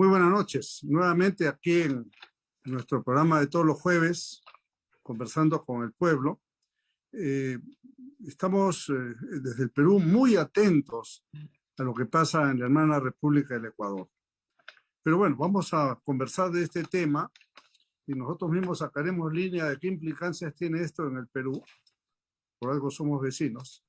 Muy buenas noches. Nuevamente aquí en nuestro programa de todos los jueves, conversando con el pueblo. Estamos desde el Perú muy atentos a lo que pasa en la hermana República del Ecuador. Pero bueno, vamos a conversar de este tema y nosotros mismos sacaremos línea de qué implicancias tiene esto en el Perú. Por algo somos vecinos.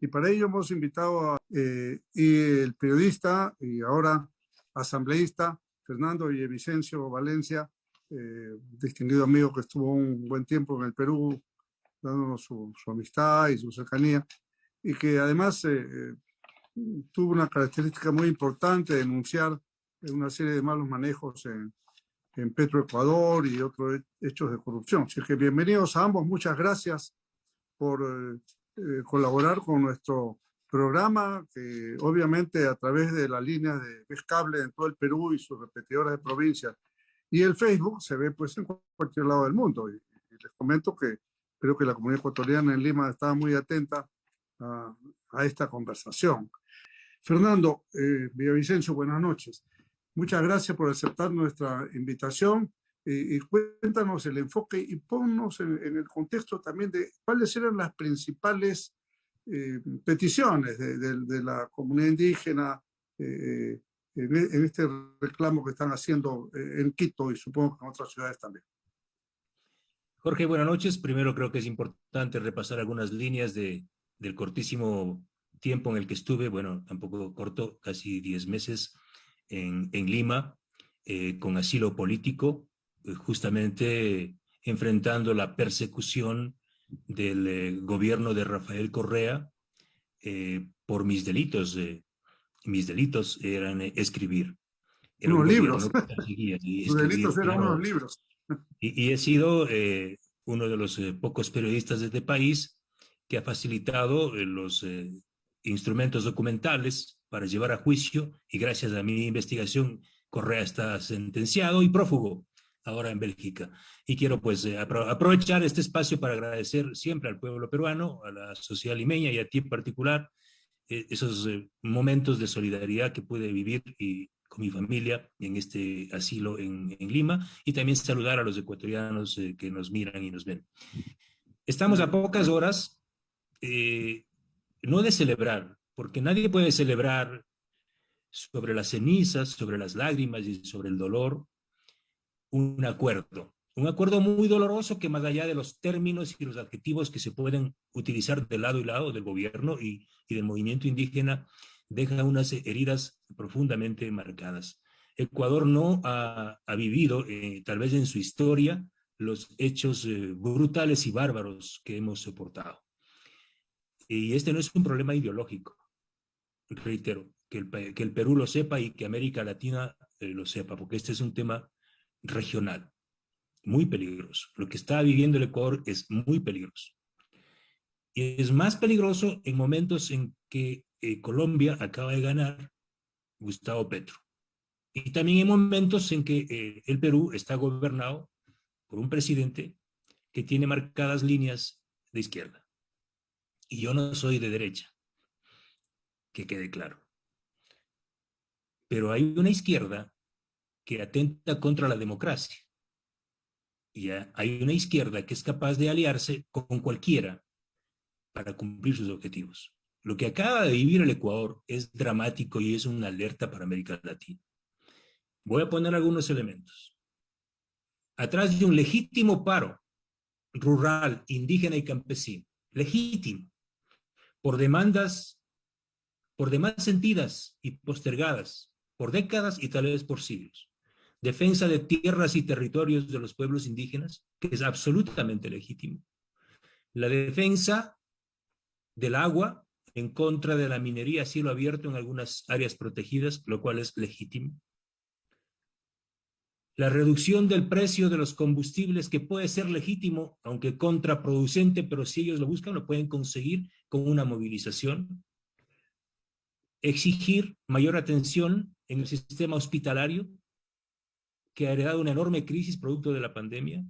Y para ello hemos invitado a el periodista y ahora asambleísta Fernando Villavicencio Valencia, distinguido amigo que estuvo un buen tiempo en el Perú, dándonos su amistad y su cercanía, y que además tuvo una característica muy importante, denunciar una serie de malos manejos en Petroecuador y otros hechos de corrupción. Así que bienvenidos a ambos, muchas gracias por colaborar con nuestro programa, que obviamente a través de las líneas de Vez Cable en todo el Perú y sus repetidoras de provincias y el Facebook se ve pues en cualquier lado del mundo. Y les comento que creo que la comunidad ecuatoriana en Lima estaba muy atenta a esta conversación. Fernando Villavicencio, buenas noches. Muchas gracias por aceptar nuestra invitación y cuéntanos el enfoque y ponnos en el contexto también de cuáles eran las principales peticiones de la comunidad indígena en este reclamo que están haciendo en Quito y supongo que en otras ciudades también. Jorge, buenas noches. Primero creo que es importante repasar algunas líneas del cortísimo tiempo en el que estuve, bueno, tampoco corto, casi 10 meses en Lima, con asilo político, justamente enfrentando la persecución del gobierno de Rafael Correa por mis delitos. Mis delitos eran escribir. Era unos un libros. Sus delitos eran claro, unos libros. Y he sido uno de los pocos periodistas de este país que ha facilitado los instrumentos documentales para llevar a juicio, y gracias a mi investigación Correa está sentenciado y prófugo ahora en Bélgica. Y quiero pues aprovechar este espacio para agradecer siempre al pueblo peruano, a la sociedad limeña y a ti en particular, esos momentos de solidaridad que pude vivir y con mi familia en este asilo en Lima, y también saludar a los ecuatorianos que nos miran y nos ven. Estamos a pocas horas, no de celebrar, porque nadie puede celebrar sobre las cenizas, sobre las lágrimas y sobre el dolor, un acuerdo muy doloroso que más allá de los términos y los adjetivos que se pueden utilizar de lado y lado del gobierno y del movimiento indígena, deja unas heridas profundamente marcadas. Ecuador no ha vivido, tal vez en su historia, los hechos brutales y bárbaros que hemos soportado. Y este no es un problema ideológico, reitero, que el Perú lo sepa y que América Latina lo sepa, porque este es un tema regional, muy peligroso. Lo que está viviendo el Ecuador es muy peligroso. Y es más peligroso en momentos en que Colombia acaba de ganar Gustavo Petro. Y también en momentos en que el Perú está gobernado por un presidente que tiene marcadas líneas de izquierda. Y yo no soy de derecha, que quede claro. Pero hay una izquierda que atenta contra la democracia. Y hay una izquierda que es capaz de aliarse con cualquiera para cumplir sus objetivos. Lo que acaba de vivir el Ecuador es dramático y es una alerta para América Latina. Voy a poner algunos elementos. Atrás de un legítimo paro rural, indígena y campesino, legítimo, por demás sentidas y postergadas, por décadas y tal vez por siglos. Defensa de tierras y territorios de los pueblos indígenas, que es absolutamente legítimo. La defensa del agua en contra de la minería a cielo abierto en algunas áreas protegidas, lo cual es legítimo. La reducción del precio de los combustibles, que puede ser legítimo, aunque contraproducente, pero si ellos lo buscan, lo pueden conseguir con una movilización. Exigir mayor atención en el sistema hospitalario, que ha heredado una enorme crisis producto de la pandemia.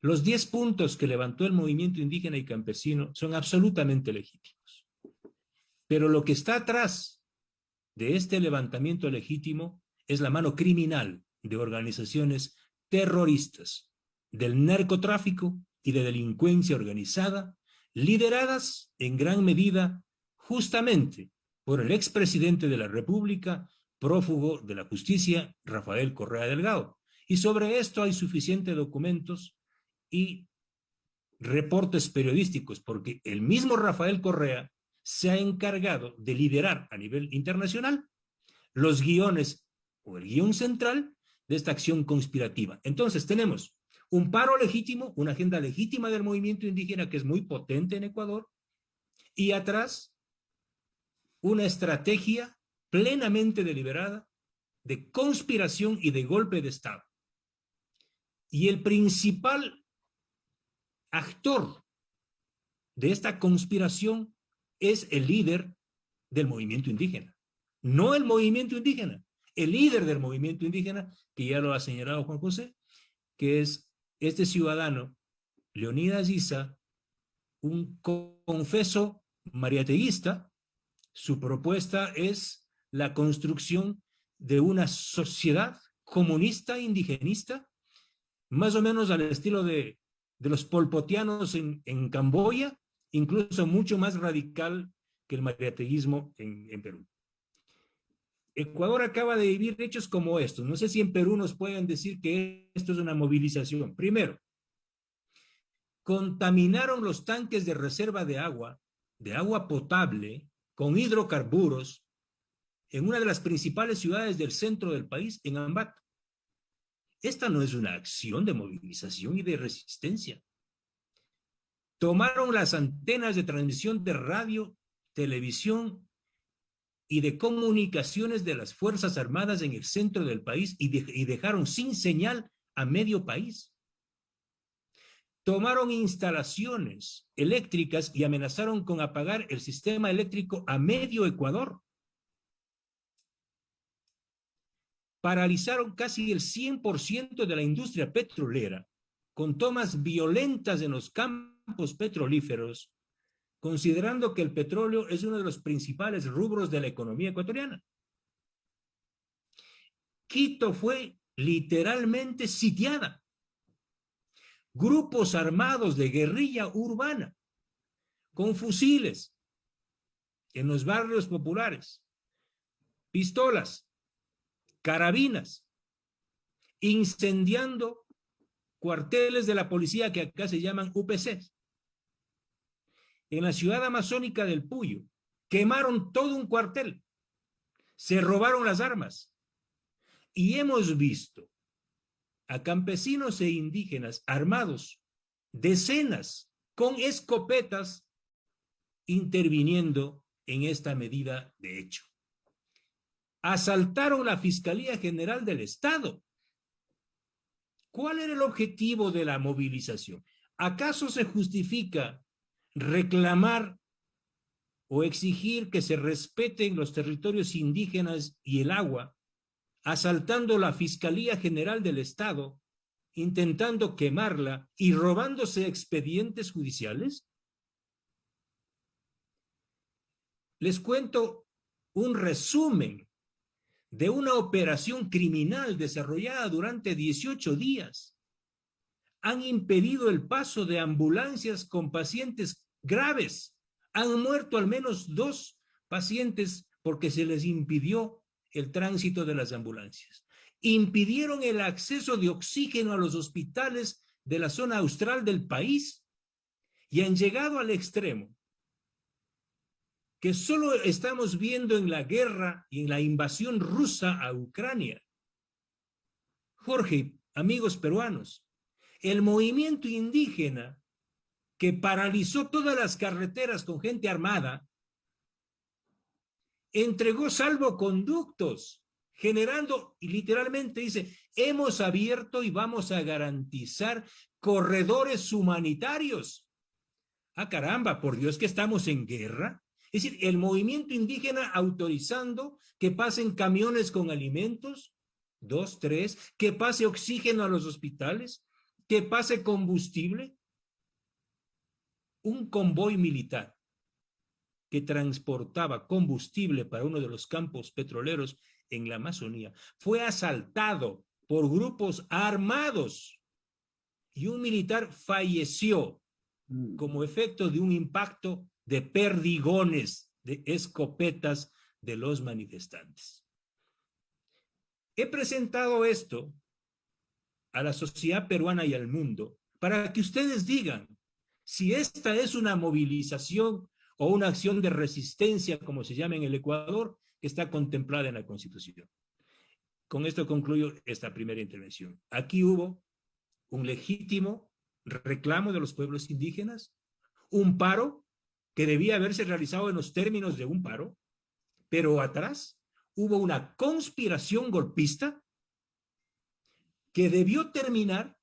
Los 10 puntos que levantó el movimiento indígena y campesino son absolutamente legítimos. Pero lo que está atrás de este levantamiento legítimo es la mano criminal de organizaciones terroristas, del narcotráfico y de delincuencia organizada, lideradas en gran medida justamente por el expresidente de la República, prófugo de la justicia, Rafael Correa Delgado. Y sobre esto hay suficientes documentos y reportes periodísticos, porque el mismo Rafael Correa se ha encargado de liderar a nivel internacional los guiones o el guión central de esta acción conspirativa. Entonces tenemos un paro legítimo, una agenda legítima del movimiento indígena que es muy potente en Ecuador, y atrás una estrategia plenamente deliberada de conspiración y de golpe de Estado. Y el principal actor de esta conspiración es el líder del movimiento indígena. No el movimiento indígena, el líder del movimiento indígena, que ya lo ha señalado Juan José, que es este ciudadano, Leonidas Issa, un confeso mariateísta. Su propuesta es la construcción de una sociedad comunista indigenista, más o menos al estilo de los polpotianos en Camboya, incluso mucho más radical que el mariateísmo en Perú. Ecuador acaba de vivir hechos como estos. No sé si en Perú nos pueden decir que esto es una movilización. Primero, contaminaron los tanques de reserva de agua potable, con hidrocarburos, en una de las principales ciudades del centro del país, en Ambato. Esta no es una acción de movilización y de resistencia. Tomaron las antenas de transmisión de radio, televisión y de comunicaciones de las Fuerzas Armadas en el centro del país y dejaron sin señal a medio país. Tomaron instalaciones eléctricas y amenazaron con apagar el sistema eléctrico a medio Ecuador. Paralizaron casi el 100% de la industria petrolera, con tomas violentas en los campos petrolíferos, considerando que el petróleo es uno de los principales rubros de la economía ecuatoriana. Quito fue literalmente sitiada. Grupos armados de guerrilla urbana, con fusiles en los barrios populares, pistolas, carabinas, incendiando cuarteles de la policía que acá se llaman UPCs. En la ciudad amazónica del Puyo, quemaron todo un cuartel, se robaron las armas, y hemos visto a campesinos e indígenas armados, decenas, con escopetas, interviniendo en esta medida de hecho. Asaltaron la Fiscalía General del Estado. ¿Cuál era el objetivo de la movilización? ¿Acaso se justifica reclamar o exigir que se respeten los territorios indígenas y el agua, asaltando la Fiscalía General del Estado, intentando quemarla y robándose expedientes judiciales? Les cuento un resumen de una operación criminal desarrollada durante 18 días. Han impedido el paso de ambulancias con pacientes graves. Han muerto al menos 2 pacientes porque se les impidió el tránsito de las ambulancias. Impidieron el acceso de oxígeno a los hospitales de la zona austral del país y han llegado al extremo que solo estamos viendo en la guerra y en la invasión rusa a Ucrania. Jorge, amigos peruanos, el movimiento indígena que paralizó todas las carreteras con gente armada, entregó salvoconductos, generando, y literalmente dice, hemos abierto y vamos a garantizar corredores humanitarios. Ah, caramba, por Dios que estamos en guerra. Es decir, el movimiento indígena autorizando que pasen camiones con alimentos, 2, 3, que pase oxígeno a los hospitales, que pase combustible. Un convoy militar que transportaba combustible para uno de los campos petroleros en la Amazonía, fue asaltado por grupos armados y un militar falleció como efecto de un impacto de perdigones, de escopetas de los manifestantes. He presentado esto a la sociedad peruana y al mundo para que ustedes digan si esta es una movilización o una acción de resistencia, como se llama en el Ecuador, que está contemplada en la Constitución. Con esto concluyo esta primera intervención. Aquí hubo un legítimo reclamo de los pueblos indígenas, un paro que debía haberse realizado en los términos de un paro, pero atrás hubo una conspiración golpista que debió terminar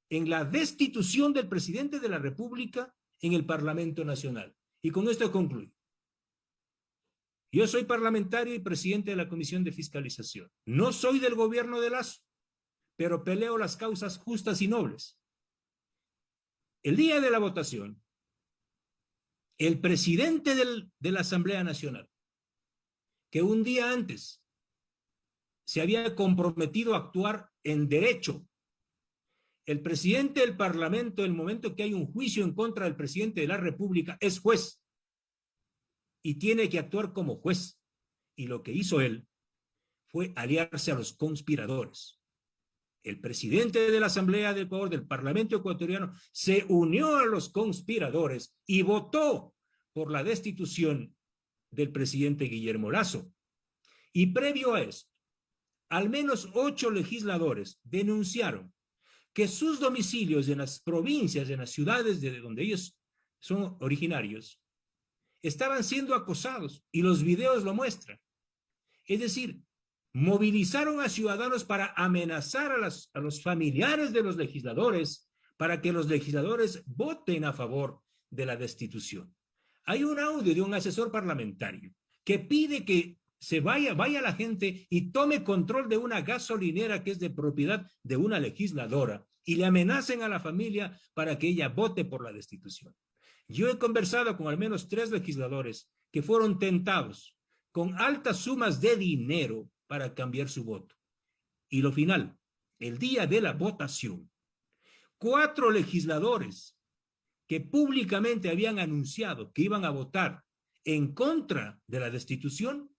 en la destitución del presidente de la República en el Parlamento Nacional. Y con esto concluyo. Yo soy parlamentario y presidente de la Comisión de Fiscalización. No soy del gobierno de Lazo, pero peleo las causas justas y nobles. El día de la votación, el presidente de la Asamblea Nacional, que un día antes se había comprometido a actuar en derecho, el presidente del Parlamento, en el momento que hay un juicio en contra del presidente de la República, es juez y tiene que actuar como juez. Y lo que hizo él fue aliarse a los conspiradores. El presidente de la Asamblea del Ecuador, del Parlamento ecuatoriano, se unió a los conspiradores y votó por la destitución del presidente Guillermo Lasso. Y previo a esto, al menos 8 legisladores denunciaron que sus domicilios en las provincias, en las ciudades de donde ellos son originarios, estaban siendo acosados y los videos lo muestran. Es decir, movilizaron a ciudadanos para amenazar a los familiares de los legisladores para que los legisladores voten a favor de la destitución. Hay un audio de un asesor parlamentario que pide que se vaya la gente y tome control de una gasolinera que es de propiedad de una legisladora y le amenacen a la familia para que ella vote por la destitución. Yo he conversado con al menos 3 legisladores que fueron tentados con altas sumas de dinero para cambiar su voto. Y lo final, el día de la votación, 4 legisladores que públicamente habían anunciado que iban a votar en contra de la destitución,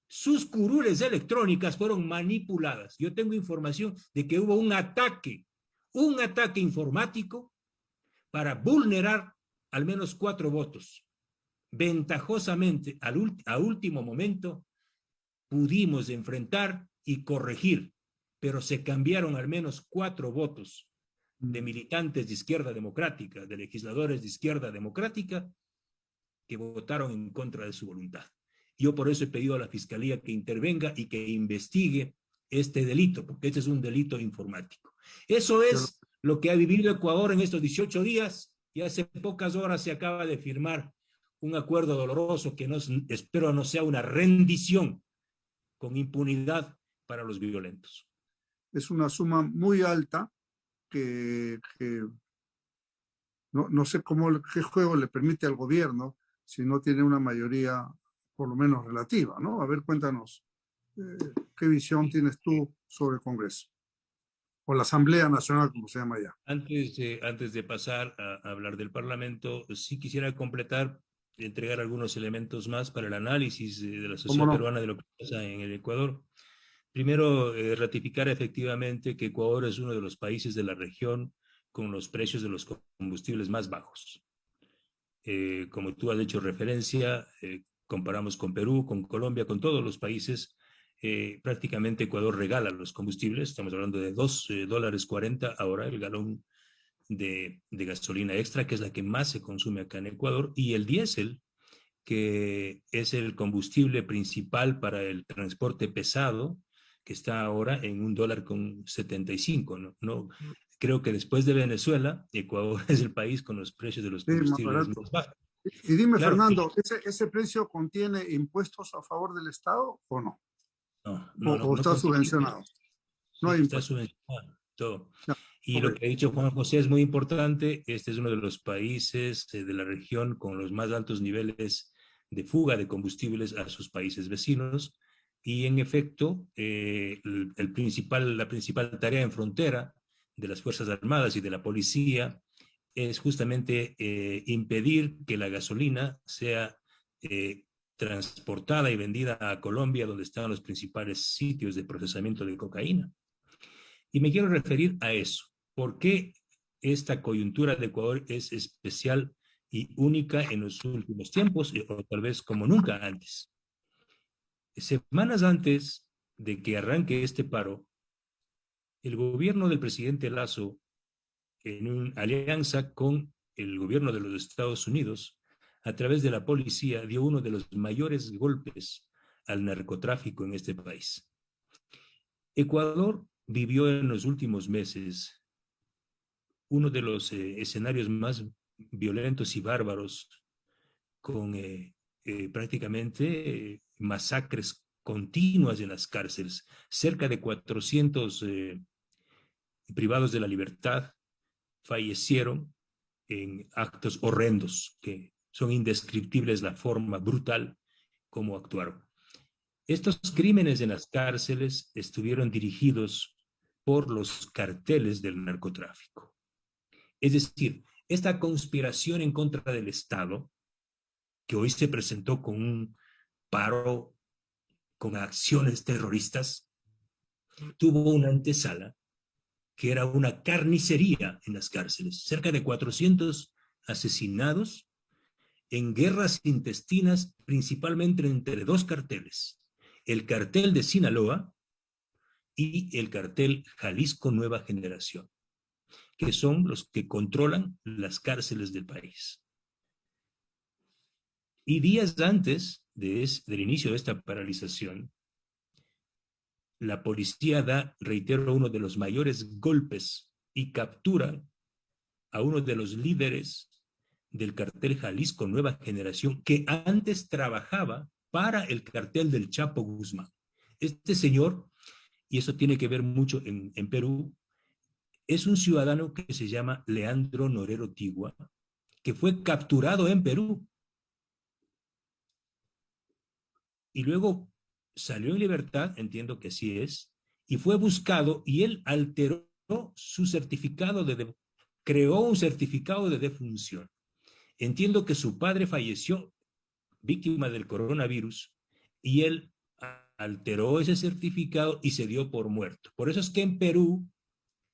sus curules electrónicas fueron manipuladas. Yo tengo información de que hubo un ataque informático para vulnerar al menos 4 votos. Ventajosamente, a último momento, pudimos enfrentar y corregir, pero se cambiaron al menos 4 votos de militantes de izquierda democrática, de legisladores de izquierda democrática, que votaron en contra de su voluntad. Yo por eso he pedido a la Fiscalía que intervenga y que investigue este delito, porque este es un delito informático. Eso es lo que ha vivido Ecuador en estos 18 días, y hace pocas horas se acaba de firmar un acuerdo doloroso que espero no sea una rendición con impunidad para los violentos. Es una suma muy alta que no sé qué juego le permite al gobierno si no tiene una mayoría por lo menos relativa, ¿no? A ver, cuéntanos, ¿qué visión tienes tú sobre el Congreso? O la Asamblea Nacional, como se llama ya. Antes de pasar a hablar del Parlamento, sí quisiera completar, entregar algunos elementos más para el análisis de la sociedad peruana de lo que pasa en el Ecuador. Primero, ratificar efectivamente que Ecuador es uno de los países de la región con los precios de los combustibles más bajos. Como tú has hecho referencia, comparamos con Perú, con Colombia, con todos los países, prácticamente Ecuador regala los combustibles. Estamos hablando de $2.40 ahora el galón de gasolina extra, que es la que más se consume acá en Ecuador, y el diésel, que es el combustible principal para el transporte pesado, que está ahora en $1.75, ¿no? Creo que después de Venezuela, Ecuador es el país con los precios de los combustibles más bajos. Y dime, claro, Fernando, ¿ese precio contiene impuestos a favor del Estado o no? ¿O está subvencionado? No hay impuestos. Está subvencionado todo. No, y lo que ha dicho Juan José es muy importante. Este es uno de los países de la región con los más altos niveles de fuga de combustibles a sus países vecinos. Y en efecto, la principal tarea en frontera de las Fuerzas Armadas y de la policía es justamente impedir que la gasolina sea transportada y vendida a Colombia, donde están los principales sitios de procesamiento de cocaína. Y me quiero referir a eso. ¿Por qué esta coyuntura de Ecuador es especial y única en los últimos tiempos, o tal vez como nunca antes? Semanas antes de que arranque este paro, el gobierno del presidente Lazo, en una alianza con el gobierno de los Estados Unidos, a través de la policía, dio uno de los mayores golpes al narcotráfico en este país. Ecuador vivió en los últimos meses uno de los escenarios más violentos y bárbaros, con prácticamente masacres continuas en las cárceles, cerca de 400 privados de la libertad fallecieron en actos horrendos que son indescriptibles, la forma brutal como actuaron. Estos crímenes en las cárceles estuvieron dirigidos por los carteles del narcotráfico. Es decir, esta conspiración en contra del Estado, que hoy se presentó con un paro, con acciones terroristas, tuvo una antesala que era una carnicería en las cárceles. Cerca de 400 asesinados en guerras intestinas, principalmente entre dos carteles: el cartel de Sinaloa y el cartel Jalisco Nueva Generación, que son los que controlan las cárceles del país. Y días antes del inicio de esta paralización, la policía da, reitero, uno de los mayores golpes y captura a uno de los líderes del cartel Jalisco Nueva Generación, que antes trabajaba para el cartel del Chapo Guzmán. Este señor, y eso tiene que ver mucho en Perú, es un ciudadano que se llama Leandro Norero Tigua, que fue capturado en Perú y luego salió en libertad, entiendo que así es, y fue buscado, y él alteró su certificado creó un certificado de defunción. Entiendo que su padre falleció víctima del coronavirus y él alteró ese certificado y se dio por muerto. Por eso es que en Perú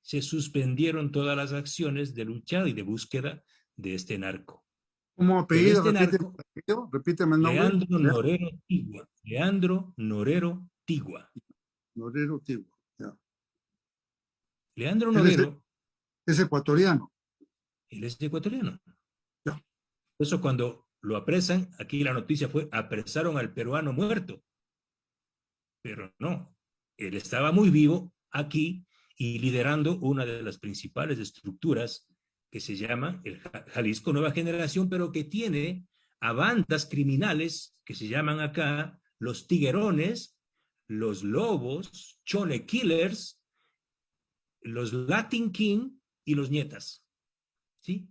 se suspendieron todas las acciones de lucha y de búsqueda de este narco. ¿Cómo Pero apellido? este narco, Repíteme el nombre. Leandro Norero Tigua. Leandro Norero Tigua. Norero Tigua. Ya. Leandro Él Norero, es ecuatoriano. él es ecuatoriano. Ya. Por eso cuando lo apresan, aquí la noticia fue: apresaron al peruano muerto. Pero no, él estaba muy vivo aquí y liderando una de las principales estructuras que se llama el Jalisco Nueva Generación, pero que tiene a bandas criminales que se llaman acá los Tiguerones, los Lobos, Chole Killers, los Latin King y los Nietas. ¿Sí?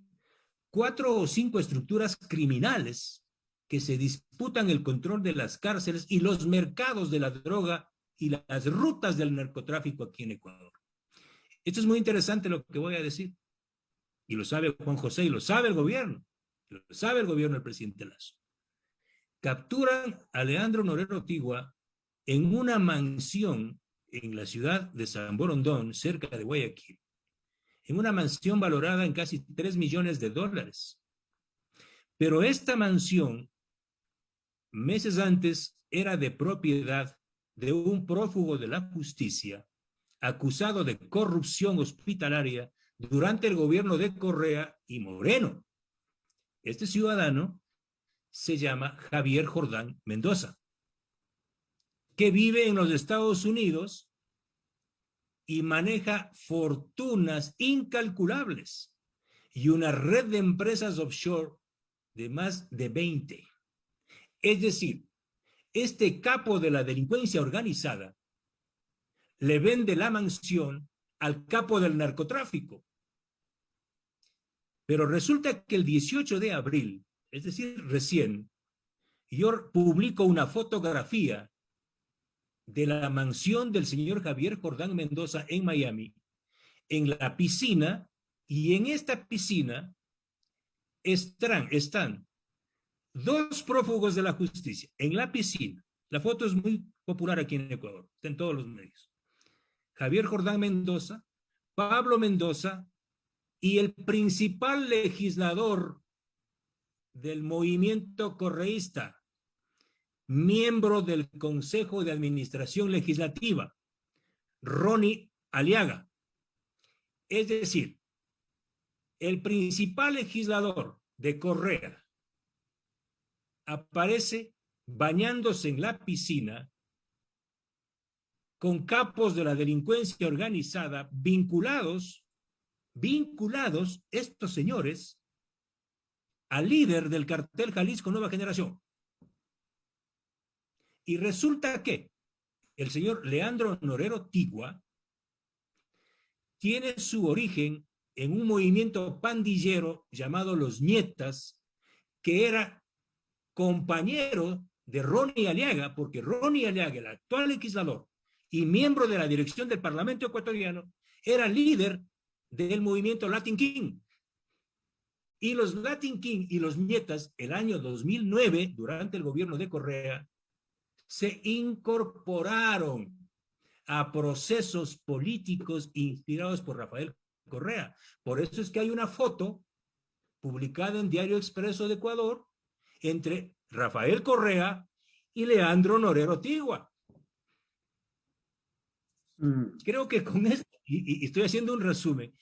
4 o 5 estructuras criminales que se disputan el control de las cárceles y los mercados de la droga y las rutas del narcotráfico aquí en Ecuador. Esto es muy interesante lo que voy a decir. Y lo sabe Juan José y lo sabe el gobierno. Lo sabe el gobierno del presidente Lazo. Capturan a Leandro Norero Tigua en una mansión en la ciudad de San Borondón, cerca de Guayaquil. En una mansión valorada en casi $3 millones. Pero esta mansión, meses antes, era de propiedad de un prófugo de la justicia acusado de corrupción hospitalaria durante el gobierno de Correa y Moreno. Este ciudadano se llama Javier Jordán Mendoza, que vive en los Estados Unidos y maneja fortunas incalculables y una red de empresas offshore de más de 20. Es decir, este capo de la delincuencia organizada le vende la mansión al capo del narcotráfico. Pero resulta que el 18 de abril, es decir, recién, yo publico una fotografía de la mansión del señor Javier Jordán Mendoza en Miami, en la piscina, y en esta piscina están dos prófugos de la justicia en la piscina. La foto es muy popular aquí en Ecuador, está en todos los medios. Javier Jordán Mendoza, Pablo Mendoza y el principal legislador del movimiento correísta, miembro del Consejo de Administración Legislativa, Ronnie Aliaga. Es decir, el principal legislador de Correa aparece bañándose en la piscina con capos de la delincuencia organizada vinculados estos señores al líder del cartel Jalisco Nueva Generación. Y resulta que el señor Leandro Norero Tigua tiene su origen en un movimiento pandillero llamado Los Nietas, que era compañero de Ronnie Aliaga, porque Ronnie Aliaga, el actual legislador y miembro de la dirección del Parlamento ecuatoriano, era líder del movimiento Latin King. Y los Latin King y los Nietas, el año 2009, durante el gobierno de Correa, se incorporaron a procesos políticos inspirados por Rafael Correa. Por eso es que hay una foto publicada en Diario Expreso de Ecuador entre Rafael Correa y Leandro Norero Tigua. Creo que con esto, y estoy haciendo un resumen,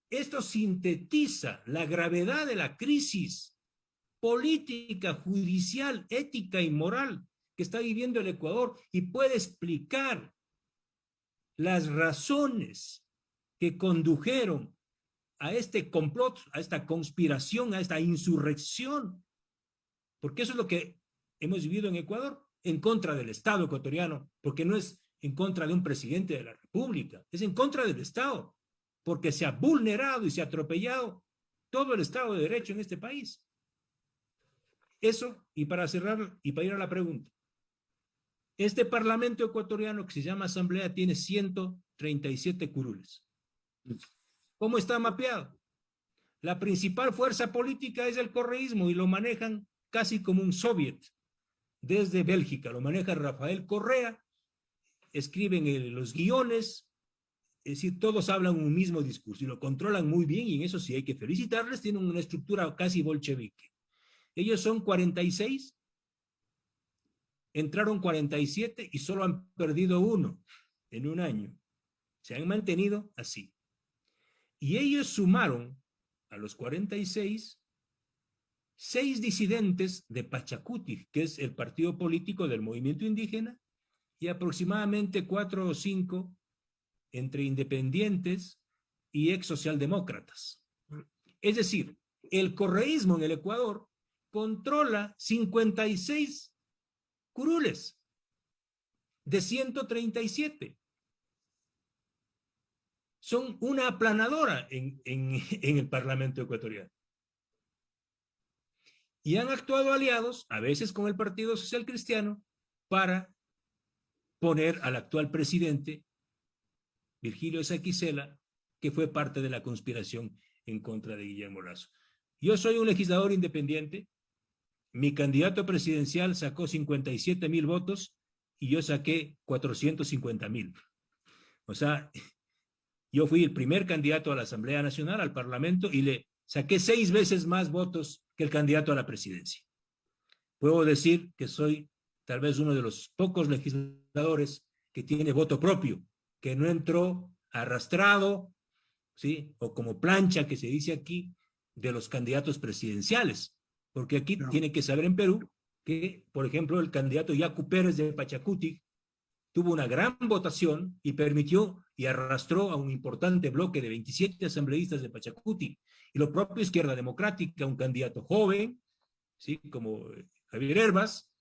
esto sintetiza la gravedad de la crisis política, judicial, ética y moral que está viviendo el Ecuador y puede explicar las razones que condujeron a este complot, a esta conspiración, a esta insurrección, porque eso es lo que hemos vivido en Ecuador, en contra del Estado ecuatoriano, porque no es en contra de un presidente de la República, es en contra del Estado, porque se ha vulnerado y se ha atropellado todo el Estado de Derecho en este país. Eso, y para cerrar, y para ir a la pregunta, este Parlamento ecuatoriano que se llama Asamblea tiene 137 curules. ¿Cómo está mapeado? La principal fuerza política es el correísmo y lo manejan casi como un soviet desde Bélgica. Lo maneja Rafael Correa, escriben los guiones, es decir, todos hablan un mismo discurso y lo controlan muy bien, y en eso sí hay que felicitarles, tienen una estructura casi bolchevique. Ellos son 46, entraron 47 y solo han perdido uno en un año. Se han mantenido así. Y ellos sumaron a los 46 6 disidentes de Pachacuti, que es el partido político del movimiento indígena, y aproximadamente 4 o 5 entre independientes y ex socialdemócratas. Es decir, el correísmo en el Ecuador controla 56 curules de 137. Son una aplanadora en el Parlamento ecuatoriano. Y han actuado aliados, a veces con el Partido Social Cristiano, para poner al actual presidente, Virgilio Saquicela, que fue parte de la conspiración en contra de Guillermo Lasso. Yo soy un legislador independiente, mi candidato presidencial sacó 57,000 votos y yo saqué 450,000. O sea, yo fui el primer candidato a la Asamblea Nacional, al Parlamento, y le saqué 6 veces más votos que el candidato a la presidencia. Puedo decir que soy tal vez uno de los pocos legisladores que tiene voto propio, que no entró arrastrado, ¿sí? O como plancha, que se dice aquí, de los candidatos presidenciales. Porque aquí tiene que saber en Perú que, por ejemplo, el candidato Yacu Pérez de Pachacuti tuvo una gran votación y permitió y arrastró a un importante bloque de 27 asambleístas de Pachacuti. Y lo propio Izquierda Democrática, un candidato joven, ¿sí? Como Javier Herbas,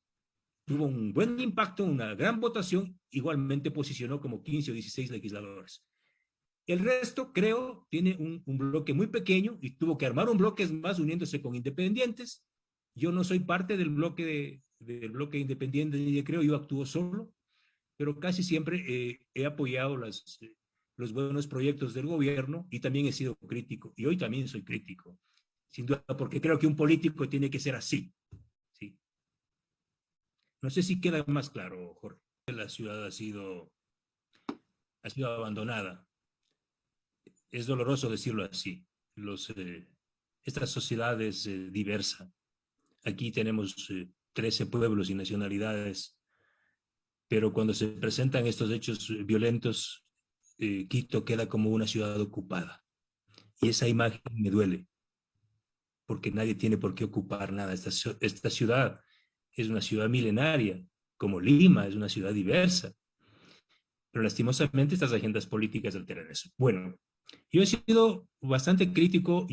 tuvo un buen impacto, una gran votación, igualmente posicionó como 15 o 16 legisladores. El resto, creo, tiene un bloque muy pequeño y tuvo que armar un bloque más uniéndose con independientes. Yo no soy parte del bloque independiente, creo, yo actúo solo, pero casi siempre he apoyado los buenos proyectos del gobierno y también he sido crítico, y hoy también soy crítico, sin duda, porque creo que un político tiene que ser así. ¿Sí? No sé si queda más claro, Jorge. La ciudad ha sido abandonada. Es doloroso decirlo así. Esta sociedad es diversa. Aquí tenemos 13 pueblos y nacionalidades, pero cuando se presentan estos hechos violentos, Quito queda como una ciudad ocupada. Y esa imagen me duele, porque nadie tiene por qué ocupar nada. Esta ciudad es una ciudad milenaria, como Lima, es una ciudad diversa. Pero lastimosamente estas agendas políticas alteran eso. Bueno, yo he sido bastante crítico,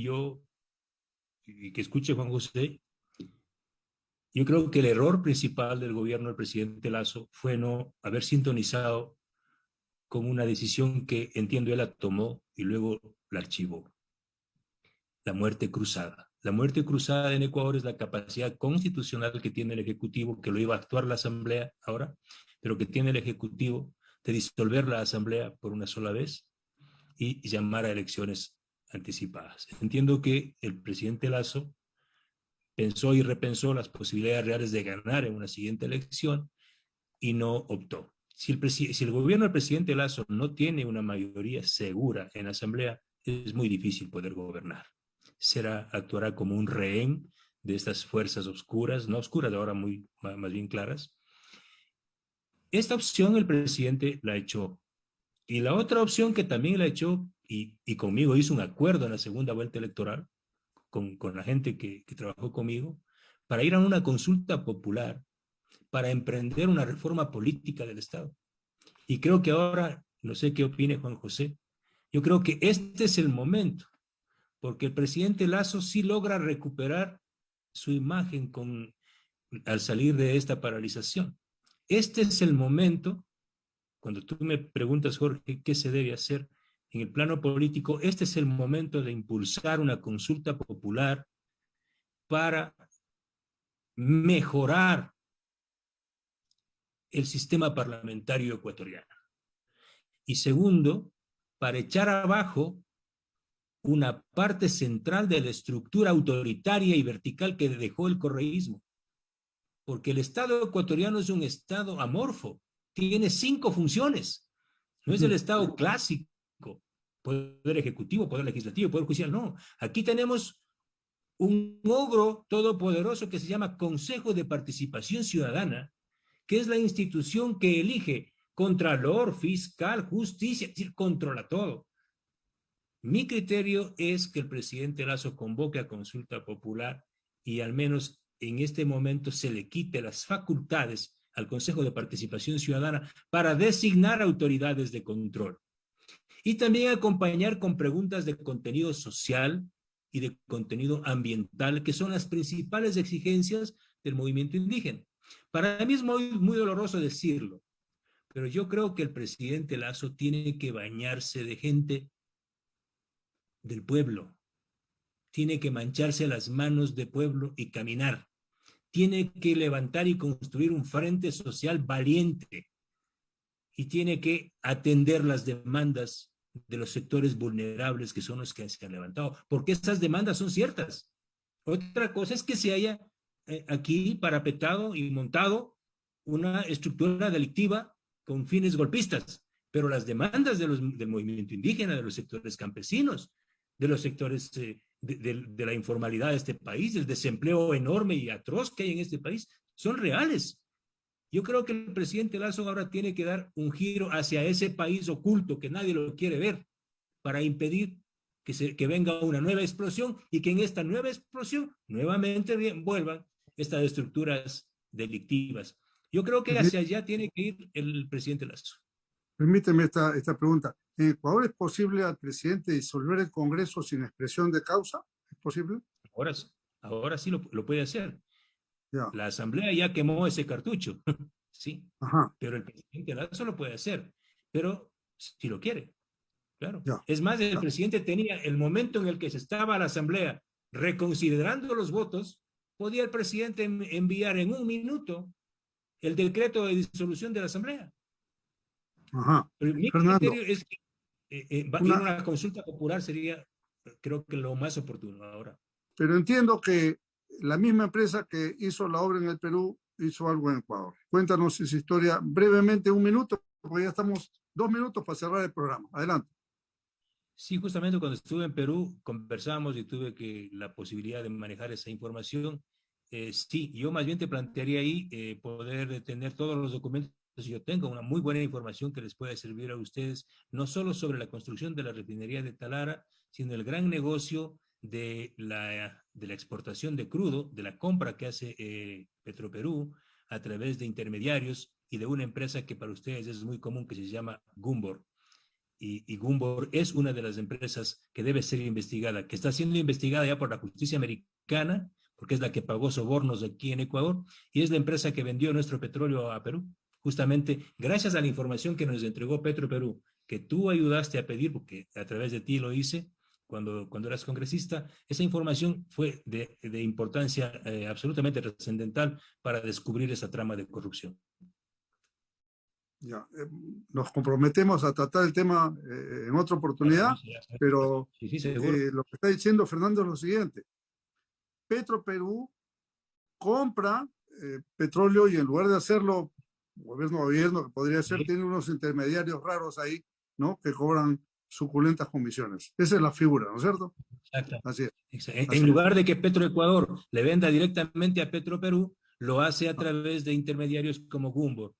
y que escuche Juan José, yo creo que el error principal del gobierno del presidente Lasso fue no haber sintonizado con una decisión que entiendo él la tomó y luego la archivó. La muerte cruzada. La muerte cruzada en Ecuador es la capacidad constitucional que tiene el Ejecutivo, que lo iba a actuar la Asamblea ahora, pero que tiene el Ejecutivo de disolver la Asamblea por una sola vez y llamar a elecciones anticipadas. Entiendo que el presidente Lasso pensó y repensó las posibilidades reales de ganar en una siguiente elección y no optó. Si el gobierno del presidente Lasso no tiene una mayoría segura en la Asamblea, es muy difícil poder gobernar. Actuará como un rehén de estas fuerzas oscuras, no oscuras, ahora más bien claras. Esta opción el presidente la echó. Y la otra opción que también la echó, y conmigo hizo un acuerdo en la segunda vuelta electoral, con la gente que trabajó conmigo, para ir a una consulta popular, para emprender una reforma política del Estado. Y creo que ahora, no sé qué opine Juan José, yo creo que este es el momento, porque el presidente Lasso sí logra recuperar su imagen al salir de esta paralización. Este es el momento, cuando tú me preguntas, Jorge, ¿qué se debe hacer en el plano político? Este es el momento de impulsar una consulta popular para mejorar el sistema parlamentario ecuatoriano. Y segundo, para echar abajo una parte central de la estructura autoritaria y vertical que dejó el correísmo. Porque el Estado ecuatoriano es un Estado amorfo, tiene 5 funciones. No es el Estado clásico, poder ejecutivo, poder legislativo, poder judicial, no. Aquí tenemos un ogro todopoderoso que se llama Consejo de Participación Ciudadana, que es la institución que elige contralor, fiscal, justicia, es decir, controla todo. Mi criterio es que el presidente Lasso convoque a consulta popular y al menos en este momento se le quite las facultades al Consejo de Participación Ciudadana para designar autoridades de control. Y también acompañar con preguntas de contenido social y de contenido ambiental, que son las principales exigencias del movimiento indígena. Para mí es muy doloroso decirlo, pero yo creo que el presidente Lasso tiene que bañarse de gente del pueblo, tiene que mancharse las manos de pueblo y caminar, tiene que levantar y construir un frente social valiente y tiene que atender las demandas de los sectores vulnerables que son los que se han levantado, porque esas demandas son ciertas. Otra cosa es que se haya aquí parapetado y montado una estructura delictiva con fines golpistas, pero las demandas del movimiento indígena, de los sectores campesinos, de los sectores de la informalidad de este país, del desempleo enorme y atroz que hay en este país, son reales. Yo creo que el presidente Lasso ahora tiene que dar un giro hacia ese país oculto que nadie lo quiere ver para impedir que venga una nueva explosión y que en esta nueva explosión nuevamente vuelvan estas estructuras delictivas. Yo creo que hacia allá tiene que ir el presidente Lasso. Permíteme esta pregunta. ¿En Ecuador es posible al presidente disolver el Congreso sin expresión de causa? ¿Es posible? Ahora sí lo puede hacer. Ya. La Asamblea ya quemó ese cartucho, sí, Ajá. pero el presidente Lasso lo puede hacer, pero si lo quiere, claro. Ya. Es más, el presidente tenía el momento en el que se estaba la Asamblea reconsiderando los votos, podía el presidente enviar en 1 minuto el decreto de disolución de la Asamblea. Ajá. Pero mi Fernando, criterio es que ir a una consulta popular sería, creo que lo más oportuno ahora. pero entiendo que la misma empresa que hizo la obra en el Perú hizo algo en Ecuador. Cuéntanos esa historia brevemente, 1 minuto, porque ya estamos 2 minutos para cerrar el programa. Adelante. Sí, justamente cuando estuve en Perú conversamos y tuve la posibilidad de manejar esa información. Sí, yo más bien te plantearía ahí poder tener todos los documentos. Yo tengo una muy buena información que les puede servir a ustedes, no solo sobre la construcción de la refinería de Talara, sino el gran negocio de la exportación de crudo, de la compra que hace Petroperú a través de intermediarios y de una empresa que para ustedes es muy común que se llama Gumbor. Y Gumbor es una de las empresas que debe ser investigada, que está siendo investigada ya por la justicia americana, porque es la que pagó sobornos aquí en Ecuador, y es la empresa que vendió nuestro petróleo a Perú. Justamente gracias a la información que nos entregó Petroperú, que tú ayudaste a pedir, porque a través de ti lo hice cuando eras congresista, esa información fue de importancia absolutamente trascendental para descubrir esa trama de corrupción. Ya, nos comprometemos a tratar el tema en otra oportunidad, pero sí, lo que está diciendo Fernando es lo siguiente. Petroperú compra petróleo y en lugar de hacerlo gobierno a gobierno, que podría ser, tiene unos intermediarios raros ahí, ¿no? Que cobran suculentas comisiones. Esa es la figura, ¿no es cierto? Exacto. Así es. En lugar de que Petroecuador le venda directamente a Petroperú, lo hace a través de intermediarios como Gumbor.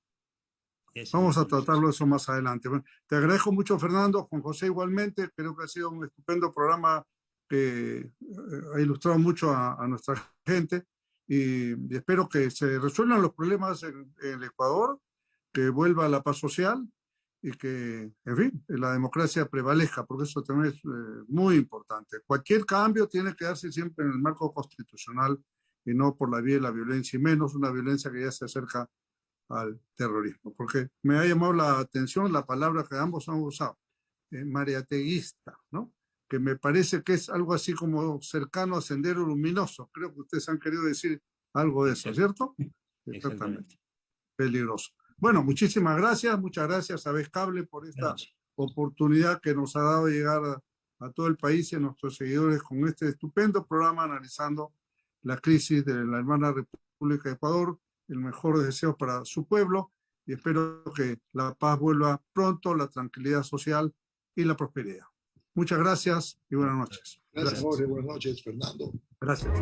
Vamos a tratarlo eso más adelante. Bueno, te agradezco mucho, Fernando. Juan José, igualmente. Creo que ha sido un estupendo programa que ha ilustrado mucho a nuestra gente y espero que se resuelvan los problemas en el Ecuador, que vuelva la paz social y que, en fin, la democracia prevalezca, porque eso también es muy importante. Cualquier cambio tiene que darse siempre en el marco constitucional y no por la vía de la violencia, y menos una violencia que ya se acerca al terrorismo, porque me ha llamado la atención la palabra que ambos han usado, mariateguista, ¿no? Que me parece que es algo así como cercano a Sendero Luminoso. Creo que ustedes han querido decir algo de eso, ¿cierto? Exactamente. Peligroso. Bueno, muchísimas gracias, muchas gracias a Vez Cable por esta oportunidad que nos ha dado llegar a todo el país y a nuestros seguidores con este estupendo programa analizando la crisis de la hermana República de Ecuador. El mejor deseo para su pueblo y espero que la paz vuelva pronto, la tranquilidad social y la prosperidad. Muchas gracias y buenas noches. Gracias, Jorge. Buenas noches, Fernando. Gracias.